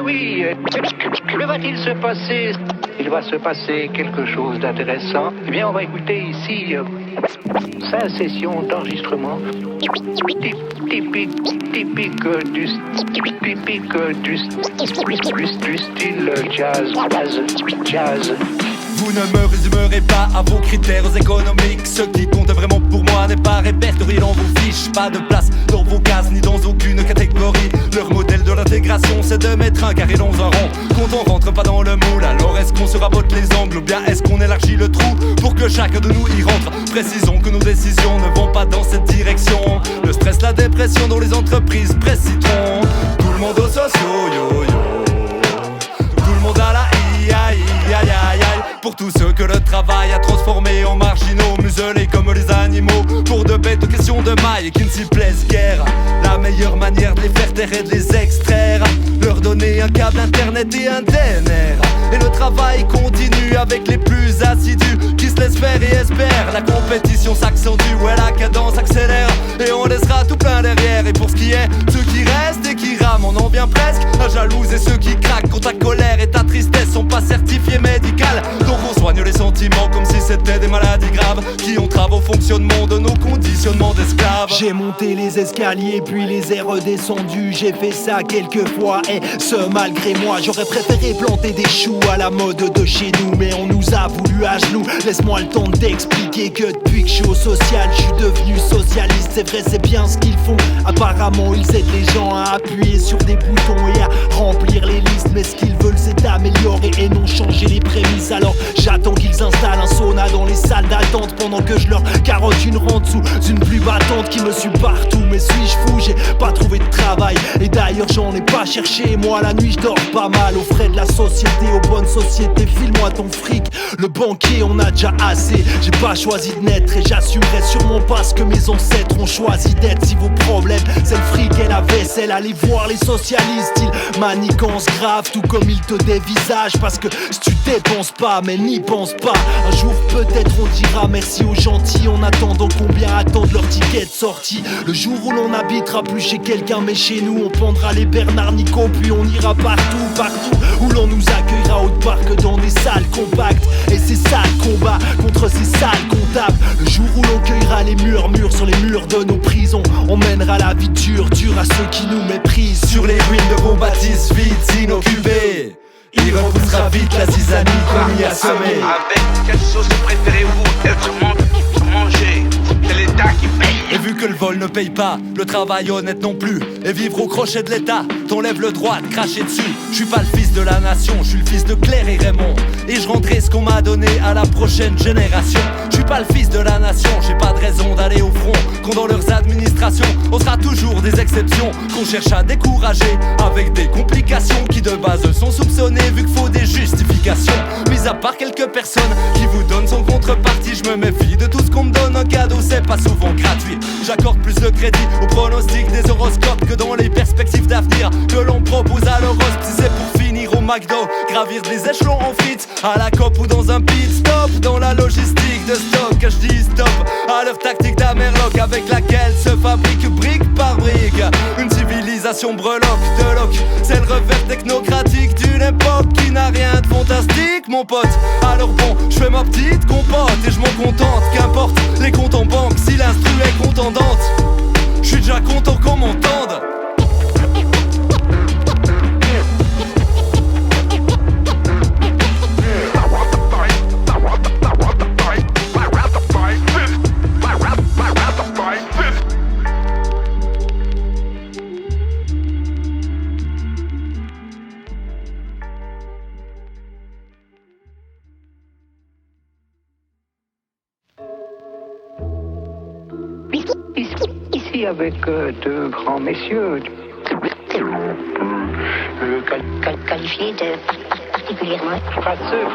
oui, que va-t-il se passer? Il va se passer quelque chose d'intéressant. Eh bien, on va écouter ici sa session d'enregistrement typique du style jazz. Vous ne me résumerez pas à vos critères économiques. Ce qui compte vraiment pour moi n'est pas répertorié dans vos fiches. Pas de place dans vos cases ni dans aucune catégorie. Leur modèle de l'intégration c'est de mettre un carré dans un rond. Quand on rentre pas dans le moule, alors est-ce qu'on se rabote les angles ou bien est-ce qu'on élargit le trou pour que chacun de nous y rentre? Précisons que nos décisions ne vont pas dans cette direction. Le stress, la dépression dont les entreprises préciteront. Tout le monde au socio, yo yo. Tout le monde à la aïe aïe aïe aïe. Pour tous ceux que le travail a transformés en marginaux, muselés comme les animaux, pour de bêtes questions de mailles qui ne s'y plaisent guère. La meilleure manière de les faire taire est de les extraire, leur donner un câble internet et un DNR. Et le travail continue avec les plus assidus qui se laissent faire et espèrent. La compétition s'accentue, ouais la cadence accélère et on laissera tout plein derrière. Et pour ce qui est ceux qui restent et qui rament, on en vient presque à jalouse. Et ceux qui craquent quand ta colère et ta tristesse sont pas certifiés médicales. Donc on soigne les sentiments comme si c'était des maladies graves qui entravent au fonctionnement de nos conditionnements d'esclaves. J'ai monté les escaliers puis les ai redescendus. J'ai fait ça quelques fois et ce malgré moi. J'aurais préféré planter des choux à la mode de chez nous, mais on nous a voulu à genoux. Laisse-moi le temps de t'expliquer que depuis que je suis au social, je suis devenu socialiste. C'est vrai, c'est bien ce qu'ils font. Apparemment ils aident les gens à appuyer sur des boutons et à remplir les listes. Mais ce qu'ils veulent c'est améliorer et non changer les prémices. Alors j'attends qu'ils installent un sauna dans les salles d'attente pendant que je leur carotte une rente sous une pluie battante qui me suit partout. Mais suis-je fou? J'ai pas trouvé de travail et d'ailleurs j'en ai pas cherché. Moi la nuit je dors pas mal aux frais de la société, aux bonnes sociétés. File-moi ton fric, le banquier on a déjà assez. J'ai pas choisi de naître et j'assumerai sûrement pas ce que mes ancêtres ont choisi d'être. Si vos problèmes c'est le fric et la vaisselle, allez voir les socialistes. Ils manigancent grave tout comme ils te dévisagent. Parce que si tu dépenses pas mais n'y pense pas, un jour peut-être on dira merci aux gentils en attendant combien attendent leur ticket de sortie. Le jour où l'on n'habitera plus chez quelqu'un mais chez nous, on prendra les Bernard Nico puis on ira partout où l'on nous accueillera autre part que dans des salles compactes. Et c'est ça le combat contre ces sales comptables. Le jour où l'on cueillera les murmures sur les murs de nos prisons, on mènera la vie dure à ceux qui nous méprisent. Sur les ruines de vos bâtisses vides inoccupées, il repoussera vite la zizanie qu'on y a semée. Avec quelle sauce préférez-vous être mangé? C'est l'État qui paye. Et vu que le vol ne paye pas, le travail honnête non plus, et vivre au crochet de l'État, t'enlèves le droit de cracher dessus. Je suis pas le fils de la nation, je suis le fils de Claire et Raymond, et je rendrai ce qu'on m'a donné à la prochaine génération. Je suis pas le fils de la nation, j'ai pas de raison d'aller au front, quand dans leurs administrations, on sera toujours des exceptions, qu'on cherche à décourager, avec des complications qui de base sont soupçonnées, vu qu'il faut des justifications. Mis à part quelques personnes qui vous donnent son contrepartie, je me méfie de tout ce qu'on me donne, un cadeau c'est pas souvent gratuit. J'accorde plus de crédit aux pronostics des horoscopes que dans les perspectives d'avenir que l'on propose à l'horoscope. Si c'est pour finir au McDo, gravir des échelons en fit à la COP ou dans un pit stop, dans la logistique de stock, je dis stop à leur tactique d'Amerloc avec laquelle se fabrique brique par brique une civilisation breloque de loc. C'est le revers technocratique d'une époque qui n'a rien de fantastique, mon pote. Alors bon, je fais ma petite compote et je m'en contente, qu'importe les comptes en banque si l'instru est contendante. Je suis déjà content qu'on m'entende. Ici avec deux grands messieurs qualifié de particulièrement Fratzeux.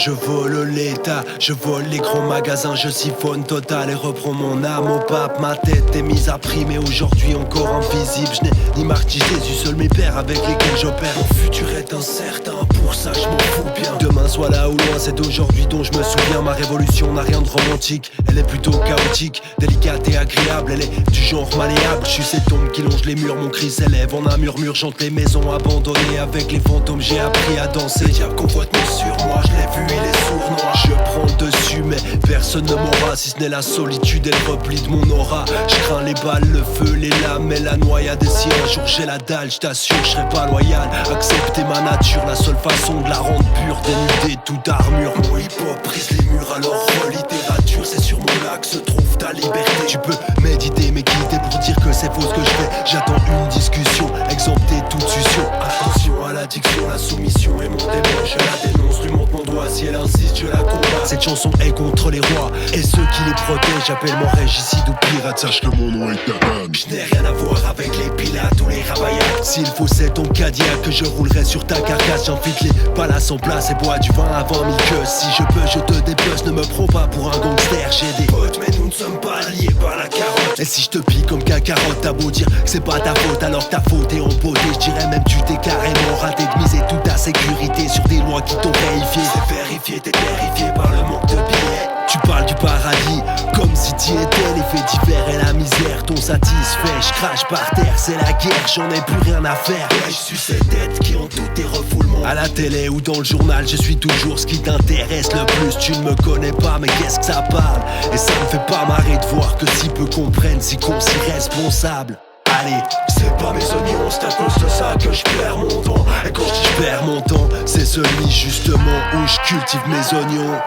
Je vole l'État, je vole les grands magasins, je siphonne Total et reprends mon âme au pape. Ma tête est mise à prix, mais aujourd'hui encore invisible. Je n'ai ni Marc ni Jésus, seuls mes pères avec lesquels j'opère. Mon futur est incertain, pour ça je m'en fous bien. Demain soit là ou loin, c'est d'aujourd'hui dont je me souviens. Ma révolution n'a rien de romantique, elle est plutôt chaotique, délicate et agréable. Elle est du genre malléable, je suis cette ombre qui longe les murs. Mon cri s'élève en un murmure, j'entre les maisons abandonnées. Avec les fantômes j'ai appris à danser. Le diable convoite sur moi, je l'ai vu, il est sournois. Je prends le dessus mais personne ne m'aura, si ce n'est la solitude et le repli de mon aura. Je crains les balles, le feu, les lames et la noyade. Et si un jour j'ai la dalle, je t'assure, je serai pas loyal. Accepter ma nature, la seule façon de la rendre pure. Dénuder toute armure, mon hip-hop brise les murs. Alors littérature, c'est sur mon lac se trouve ta liberté. Tu peux méditer mais quitter pour dire que c'est faux ce que je fais. J'attends une discussion, exempté toute suspicion. Attention à l'addiction, la soumission est mon démon. Je la dénonce, lui montre mon doigt, si elle insiste je la combats. Cette chanson est contre les rois et ceux qui les protègent. J'appelle mon régicide ou pirate, sache que mon nom est Taban. Je n'ai rien à voir avec les pilates ou les ravaillacs. S'il faut c'est ton Cadillac que je roulerai sur ta carcasse. J'infiltre les palaces en place et bois du vin à 20 000 queues. Si je peux je te dépece, ne me prends pas pour un gangster. J'ai des potes mais nous ne sommes pas liés par la carotte. Et si je te pique comme carotte, t'as beau dire que c'est pas ta faute, alors ta faute est en beauté. Je dirais même tu t'es carrément raté de miser toute ta sécurité sur des lois qui t'ont vérifié. C'est vérifié, t'es terrifié par le manque de billets. Tu parles du paradis comme si t'y étais. Les faits divers et la misère t'ont satisfait. Je crache par terre, c'est la guerre, j'en ai plus rien à faire. Ouais, je suis ces têtes qui ont tout tes refoulements. À la télé ou dans le journal, je suis toujours ce qui t'intéresse le plus. Tu ne me connais pas mais qu'est-ce que ça parle. Et ça me fait pas marrer de voir que si peu comprennent, si qu'on s'y responsable. Allez, c'est pas mes oignons, c'est à cause de ça que je perds mon temps. Et quand je dis je perds mon temps, c'est celui justement où je cultive mes oignons.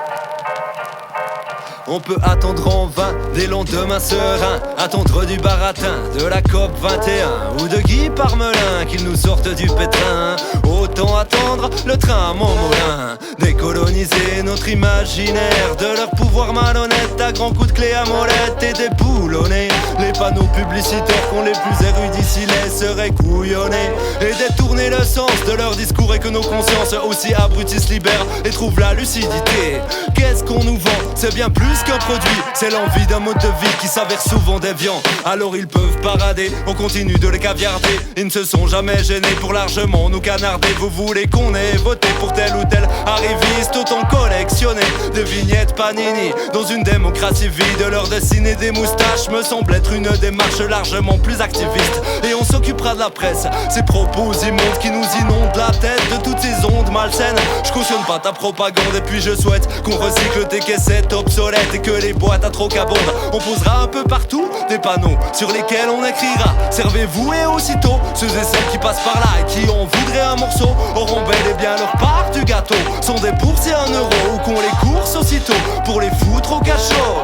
On peut attendre en vain des lendemains sereins, attendre du baratin, de la COP 21 ou de Guy Parmelin qu'ils nous sortent du pétrin. Autant attendre le train à Montmolin, décoloniser notre imaginaire de leur pouvoir malhonnête à grands coups de clé à molette et déboulonner les panneaux publicitaires qu'ont les plus érudits s'y laisseraient couillonner et détourner le sens de leur discours et que nos consciences aussi abruties se libèrent et trouvent la lucidité. Qu'est-ce qu'on nous vend? C'est bien plus qu'un produit, c'est l'envie d'un mode de vie qui s'avère souvent déviant. Alors ils peuvent parader, on continue de les caviarder. Ils ne se sont jamais gênés pour largement nous canarder. Vous voulez qu'on ait voté pour tel ou tel arriviste, autant collectionner des vignettes Panini dans une démocratie vide. Leur dessiner des moustaches me semble être une démarche largement plus activiste. Et on s'occupera de la presse, ces propos immondes qui nous inondent la tête de toutes ces ondes malsaines. Je cautionne pas ta propagande et puis je souhaite qu'on recycle tes caissettes obsolètes et que les boîtes à troc abondent. On posera un peu partout des panneaux sur lesquels on écrira servez-vous et aussitôt ceux et celles qui passent par là et qui en voudraient un morceau auront bel et bien leur part du gâteau. Sont des bourses et un euro ou qu'on les course aussitôt pour les foutre au cachot.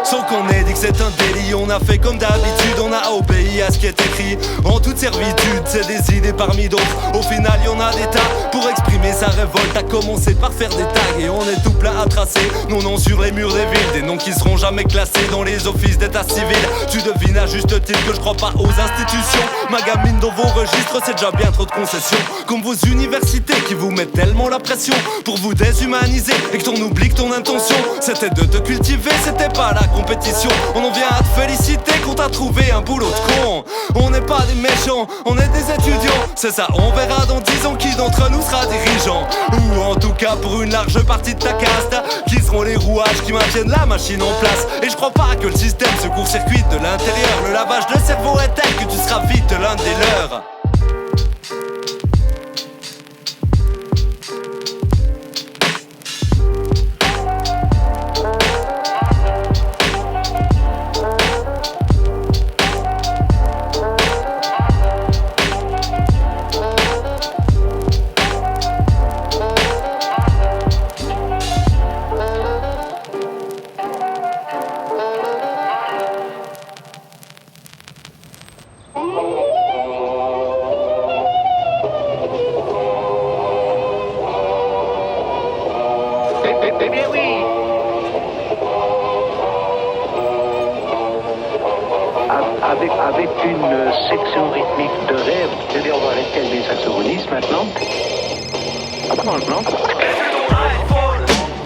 Sans qu'on ait dit que c'est un délit, on a fait comme d'habitude, on a obéi à ce qui est écrit en toute servitude, c'est des idées parmi d'autres. Au final y'en a des tas pour exprimer sa révolte. A commencer par faire des tags et on est tout plein à tracer nos noms sur les murs des villes, des noms qui seront jamais classés dans les offices d'état civil. Tu devines à juste titre que je crois pas aux institutions. Ma gamine dans vos registres c'est déjà bien trop de concessions. Comme vos universités qui vous mettent tellement la pression pour vous déshumaniser et que t'en oublies que ton intention c'était de te cultiver, c'était pas la compétition. On en vient à te féliciter qu'on t'a trouvé un boulot de con. On n'est pas des méchants, on est des étudiants. C'est ça, on verra dans 10 ans qui d'entre nous sera dirigeant. Ou en tout cas pour une large partie de ta caste, qui seront les rouages qui maintiennent la machine en place. Et je crois pas que le système se court-circuite de l'intérieur. Le lavage de cerveau est tel que tu seras vite l'un des leurs. Eh bien oui. Avec une section rythmique de rêve, eh bien on va arrêter les saxophonistes maintenant. Franchement.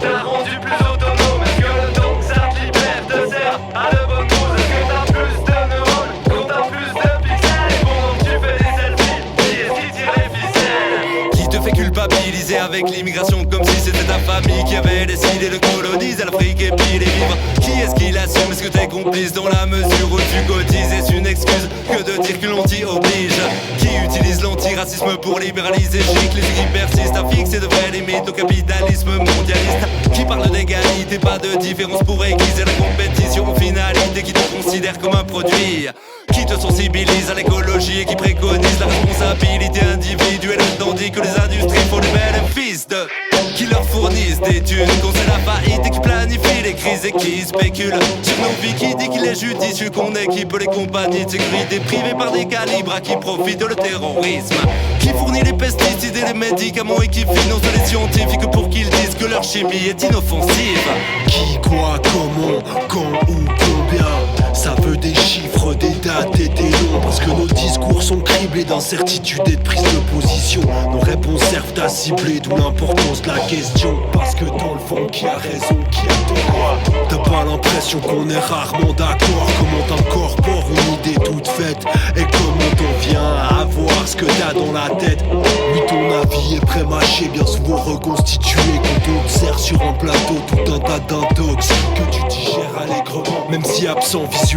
T'as rendu plus autonome. Est-ce que le temps que ça te libère te sert à de bonnes causes? Est-ce que t'as plus de neurones quand t'as plus de pixels? Et pendant que tu fais des selfies, qui est-ce qui tire les ficelles? Qui te fait culpabiliser avec l'immigration comme si c'était ta famille qui avait décidé de coloniser l'Afrique et puis les vivre? Qui est-ce qui l'assume? Est-ce que t'es complice dans la mesure où tu cotises? Est-ce une excuse que de dire que l'on t'y oblige? Qui utilise l'antiracisme pour libéraliser chic? Les qui persistent à fixer de vraies limites au capitalisme mondialiste? Qui parle d'égalité, pas de différence pour aiguiser la compétition aux finalités? Qui te considère comme un produit? Qui te sensibilise à l'écologie et qui préconise la responsabilité individuelle, tandis que les industries font du bénéfice de qui leur fournissent des thunes quand c'est la faillite et qui planifient les crises et qui spéculent sur nos vies? Qui dit qu'il est judicieux qu'on équipe les compagnies de sécurité privées par des calibres à qui profite le terrorisme? Qui fournit les pesticides et les médicaments et qui finance les scientifiques pour qu'ils disent que leur chimie est inoffensive? Qui, quoi, comment, quand ou combien? Ça veut des chiffres, des dates et des noms. Parce que nos discours sont criblés d'incertitudes et de prise de position. Nos réponses servent à cibler, d'où l'importance de la question. Parce que dans le fond, qui a raison, qui a tort? T'as pas l'impression qu'on est rarement d'accord? Comment t'incorpores une idée toute faite? Et comment t'en viens à avoir ce que t'as dans la tête? Oui, ton avis est pré-mâché, bien souvent reconstitué. Quand on te sert sur un plateau tout un tas d'intox que tu digères allègrement, même si absent visuellement.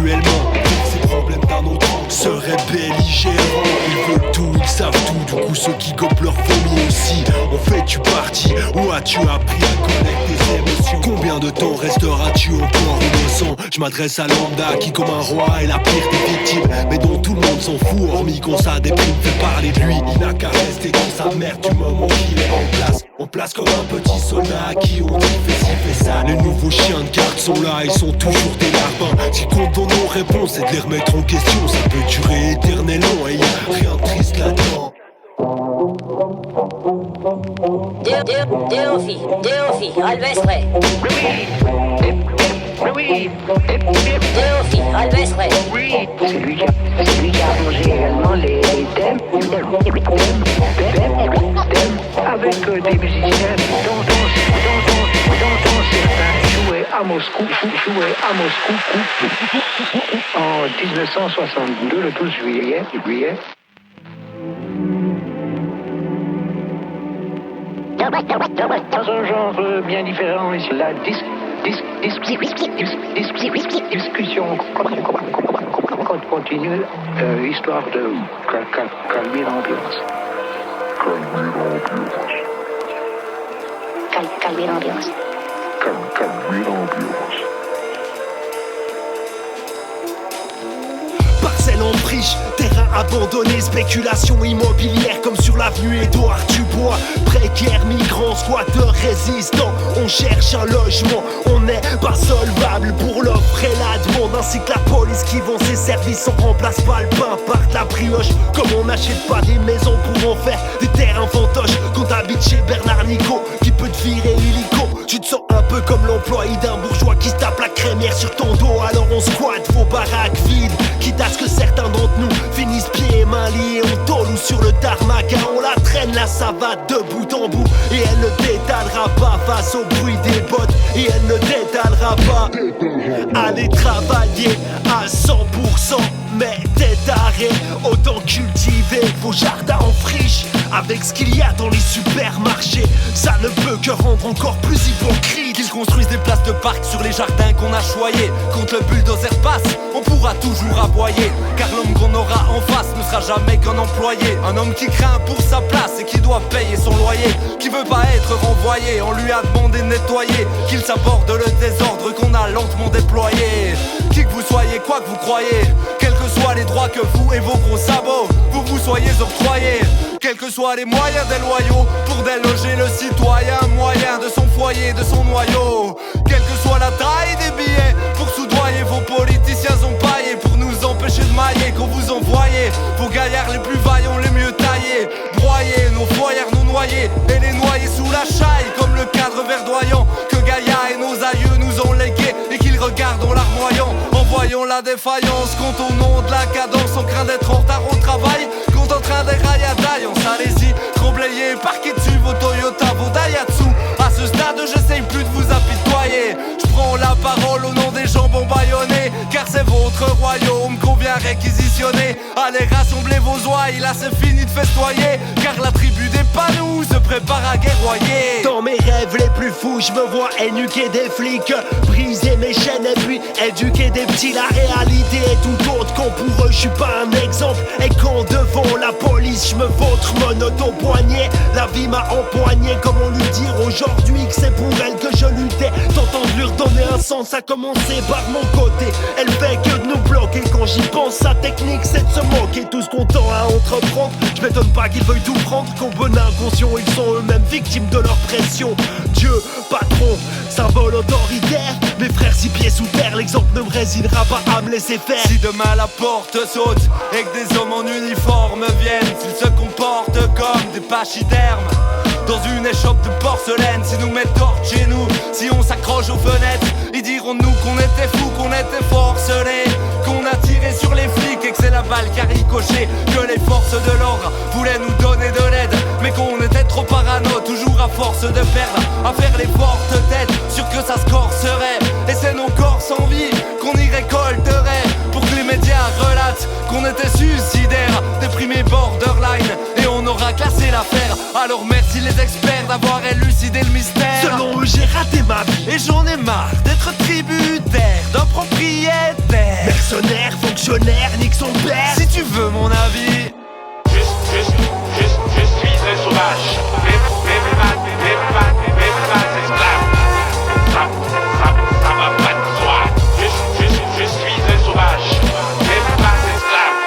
Ces problèmes d'un autre angle seraient belligérants. Ils veulent tout, ils savent tout. Du coup ceux qui gobent leur vomi aussi. En fais-tu partie ou as-tu appris à connaître tes émotions? Combien de temps resteras-tu encore innocent? Je m'adresse à lambda qui comme un roi est la pire des victimes, mais dont tout le monde s'en fout hormis quand sa déprime fait parler de lui. Il n'a qu'à rester dans sa merde du moment qu'il est en place. On place comme un petit soldat à qui on dit fais ci, fais ça. Les nouveaux chiens de garde sont là, ils sont toujours des larbins. Ce qui compte dans nos réponses, c'est de les remettre en question. Ça peut durer éternellement et y'a rien de triste là-dedans. Déofi, Alvestre. Oui. Déofi, Alvestre. Oui. C'est lui qui a arrangé également les thèmes avec des musiciens dont certains jouaient à Moscou en 1962, le 12 juillet. Dans un genre bien différent, ici, la discussion continue, histoire de calmer l'ambiance. Calmer l'ambiance. Parcelle en friche, terrain abandonné, spéculation immobilière comme sur l'avenue Édouard Dubois. Précaires, migrants, squatteurs, résistants, on cherche un logement, on n'est pas solvable pour l'offre et la demande. Ainsi que la police qui vend ses services, on remplace pas le pain par de la brioche. Comme on n'achète pas des maisons pour en faire des terrains fantoches. Quand t'habites chez Bernard Nico, qui peut te virer illico, tu te sens un peu comme l'employé d'un bourgeois qui se tape la crémière sur ton dos. Alors on squatte vos baraques vides, quitte à ce que certains d'entre nous finissent pieds et mains liés au tôle ou sur le tarmac. On la traîne la savate de bout en bout et elle ne détalera pas face au bruit des bottes. Et elle ne détalera pas. Allez travailler à 100%, mais t'es taré, autant cultiver vos jardins en friche avec ce qu'il y a dans les supermarchés. Ça ne peut que rendre encore plus hypocrite. Qu'ils construisent des places de parc sur les jardins qu'on a choyés. Quand le bulldozer passe, on pourra toujours aboyer. Car l'homme qu'on aura en face ne sera jamais qu'un employé. Un homme qui craint pour sa place et qui doit payer son loyer. Qui veut pas être renvoyé, on lui a demandé de nettoyer. Qu'il s'aborde le désordre qu'on a lentement déployé. Qui que vous soyez, quoi que vous croyez, quels que soient les droits que vous et vos gros sabots vous soyez octroyés. Quels que soient les moyens des loyaux pour déloger le citoyen, moyen de son foyer, de son noyau. Quelle que soit la taille des billets, pour soudoyer vos politiciens empaillés, pour nous empêcher de mailler, qu'on vous envoyait vos gaillards les plus vaillants, les mieux taillés, broyer nos foyers, nous noyer et les noyer sous la chaille, comme le cadre verdoyant que Gaïa et nos aïeux nous ont légué et qu'ils regardent en larmoyant, en voyant la défaillance, quand au nom de la cadence, on craint d'être en retard au travail, quand en train des railladailles, on s'allait-y, tremblait voyez, parquez-tu vos Toyota, vos Daihatsu. À ce stade j'essaye plus de vous apitoyer. Je prends la parole au nom des jambons bâillonnés, car c'est votre royaume qu'on vient réquisitionner. Allez rassembler vos ouailles, là c'est fini de festoyer, car la tribu des Panous se prépare à guerroyer. Dans mes rêves les plus fous, je me vois énuquer des flics, briser mes chaînes et puis éduquer des petits. La réalité est tout autre quand pour eux je suis pas un exemple. Et quand devant la police je me vautre menotte au poignet, la vie m'a empoigné. Comment lui dire aujourd'hui que c'est pour elle que je luttais? T'entends lui redonner un sens, à commencer par mon côté. Elle fait que de nous bloquer. Quand j'y pense, sa technique c'est de se moquer. Tout ce qu'on tend à entreprendre, je m'étonne pas qu'ils veuillent tout prendre. Qu'au bon inconscient ils sont eux-mêmes victimes de leur pression. Dieu, patron, symbole autoritaire. Mes frères 6 pieds sous terre, l'exemple ne me résignera pas à me laisser faire. Si demain la porte saute et que des hommes en uniforme viennent, s'ils se comportent comme des pachydermes dans une échoppe de porcelaine, si nous mettent torche chez nous, si on s'accroche aux fenêtres, ils diront de nous qu'on était fous, qu'on était forcenés, qu'on a tiré sur les flics et que c'est la balle qui a ricoché, que les forces de l'ordre voulaient nous donner de l'aide, mais qu'on était trop parano, toujours à force de perdre, à faire les fortes têtes, sûr que ça se corserait, et c'est nos corps sans vie qu'on y récolterait, pour que les médias relatent qu'on était suicidaires, déprimés borderline, et on aura classé l'affaire. Alors merci les experts d'avoir élucidé le mystère. Selon eux j'ai raté ma vie, et j'en ai marre d'être tributaire d'un propriétaire. mercenaire, fonctionnaire, nique son père. Si tu veux mon avis, Je suis un sauvage. Même pas esclave. Ça va pas de soi. Je suis un sauvage. Même pas esclave.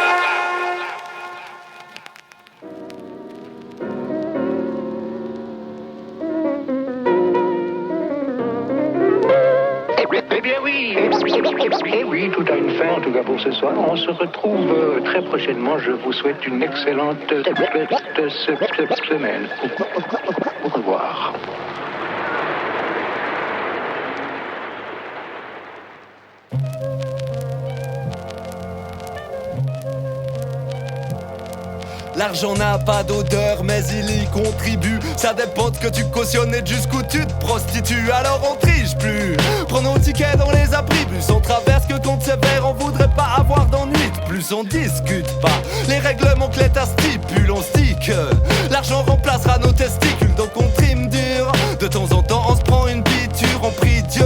Eh bien oui, eh oui, tout a une fin en tout cas pour ce soir. On se retrouve très prochainement. Je vous souhaite une excellente semaine. Au revoir. l'argent n'a pas d'odeur mais il y contribue. Ça dépend de que tu cautionnes et jusqu'où tu te prostitues. Alors on triche plus, prends nos tickets dans les abris. Plus on traverse que compte sévère, on voudrait pas avoir d'ennui. Plus on discute pas les règlements que l'État stipule. On se dit que l'argent remplacera nos testicules, donc on trime dur. De temps en temps on se prend une piqûre, on prie Dieu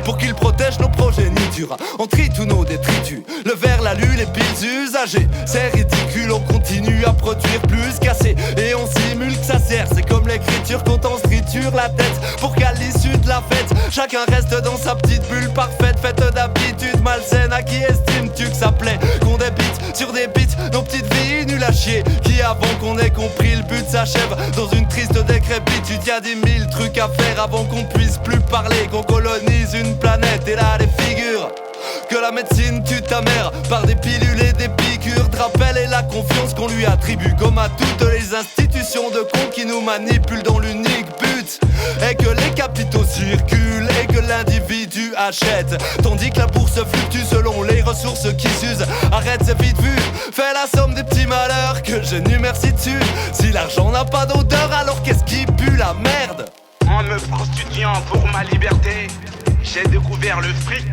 pour qu'il protège nos progénitures. On trie tous nos détritus, le verre, l'alu, les piles usagées. C'est ridicule, on continue à produire plus qu'assez. Et on simule que ça sert, c'est comme l'écriture quand on se triture la tête. Pour qu'à l'issue de la fête, chacun reste dans sa petite bulle parfaite. Faite d'habitude malsaine, à qui estimes-tu que ça plaît qu'on débite sur des beats nos petites vies nulles à chier, qui avant qu'on ait compris le but s'achève dans une triste décrépitude. Y'a 10 000 trucs à faire avant qu'on puisse plus parler, qu'on colonise une planète. Et là les figures que la médecine tue ta mère par des pilules et des piqûres de rappel, et la confiance qu'on lui attribue, comme à toutes les institutions de cons qui nous manipulent dans l'unique but est que les capitaux circulent et que l'individu achète, tandis que la bourse fluctue selon les ressources qui s'usent. Arrête, c'est vite vu, fais la somme des petits malheurs que j'énumère ci-dessus. Si l'argent n'a pas d'odeur, alors qu'est-ce qui pue la merde? En me prostituant pour ma liberté, j'ai découvert le fric.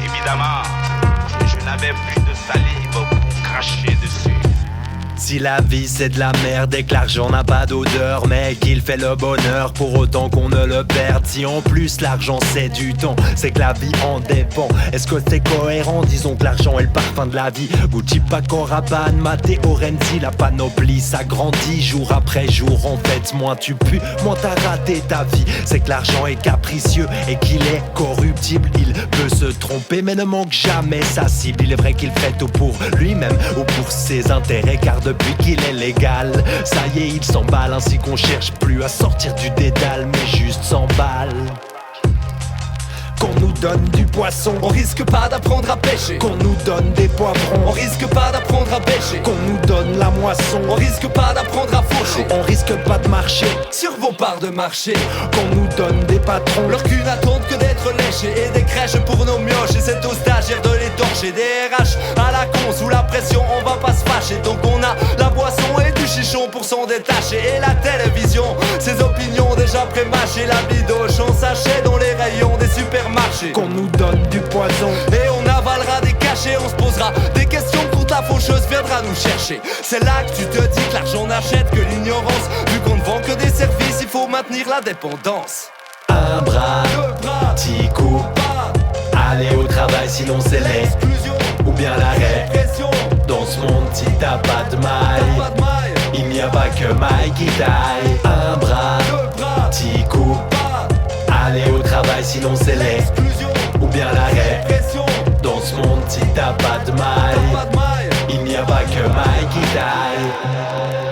Évidemment, je n'avais plus de salive pour cracher dessus. Si la vie c'est de la merde et que l'argent n'a pas d'odeur, mais qu'il fait le bonheur pour autant qu'on ne le perde. Si en plus l'argent c'est du temps, c'est que la vie en dépend. Est-ce que c'est cohérent? Disons que l'argent est le parfum de la vie. Gucci, Paco Rabanne, Matteo Renzi, la panoplie s'agrandit jour après jour. En fait, moins tu pues, moins t'as raté ta vie. C'est que l'argent est capricieux et qu'il est corruptible. Il peut se tromper mais ne manque jamais sa cible. Il est vrai qu'il fait tout pour lui-même ou pour ses intérêts, car depuis qu'il est légal, ça y est, il s'emballe. Ainsi qu'on cherche plus à sortir du dédale, mais juste s'emballe. Qu'on nous donne du poisson, on risque pas d'apprendre à pêcher. Qu'on nous donne des poivrons, on risque pas d'apprendre à pêcher. Qu'on nous donne la moisson, on risque pas d'apprendre à faucher. On risque pas de marcher sur vos parts de marché. Qu'on nous donne des patrons, leur cul n'attendent que d'être léchés. Et des crèches pour nos mioches, et c'est aux stagiaires de les torcher. Des RH à la con, sous la pression on va pas se fâcher. Donc on a la boisson et du chichon pour s'en détacher. Et la télévision, ses opinions déjà prémâchées. La bidoche en sachet dans les rayons des supermarchés. Qu'on nous donne du poison et on avalera des cachets. On se posera des questions quand la faucheuse viendra nous chercher. C'est là que tu te dis que l'argent n'achète que l'ignorance. Vu qu'on ne vend que des services, il faut maintenir la dépendance. Un bras, Deux bras, petit coup, aller au travail sinon c'est l'exclusion ou bien l'arrêt. répression. Dans ce monde si t'as pas de maille, Pas de maille, il n'y a pas que maille qui taille. Un bras, deux bras, petit coup, aller au travail sinon c'est exclusion ou bien l'arrêt. répression. Dans ce monde si t'as pas de maille, Pas de maille, il n'y a pas que maille qui taille.